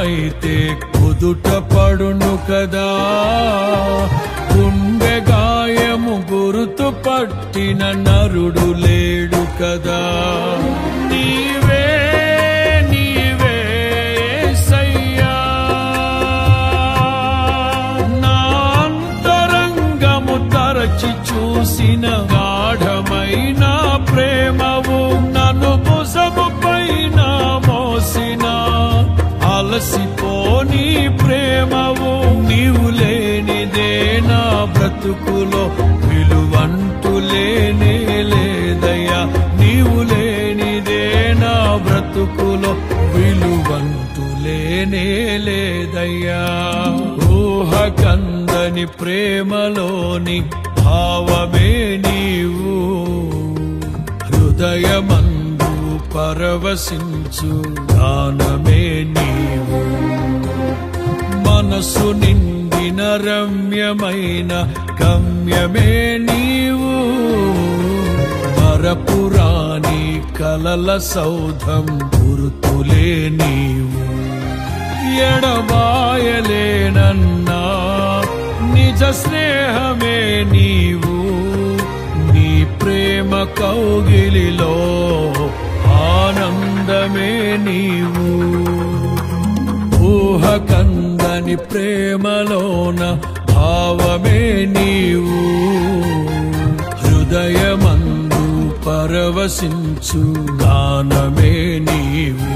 గాయమైతే కుదుట పడును కదా, గుండె గాయము గురుతు పట్టిన నరుడు లేడు కదా. నీవే నీవే యేసయ్యా, నా అంతరంగము తరచి చూసిన గాఢమైన ప్రేమవు, నన్ను భుజము పైన మోసిన అలసిపోని ప్రేమవు. నీవు లేనిదే నా బ్రతుకులో విలువంటూ లేనే లేదయ్యా, నీవు లేనిదే నా బ్రతుకులో విలువంటూ లేనే లేదయ్యా. ఊహ కందని ప్రేమలోని భావమే నీవు, హృదయమందు పరవశించు గానమే నీవు. మనసు నిండిన రమ్యమైన గమ్యమే నీవు, మరపురాని కలల సౌధం గుర్తులే నీవు. ఎడబాయలేనన్నా నిజ స్నేహమే నీవు, నీ ప్రేమ కౌగిలిలో ఆనందమే నీవు. ఊహ కందని ప్రేమలోన భావమే నీవు, హృదయమందు పరవశించు గానమే నీవు.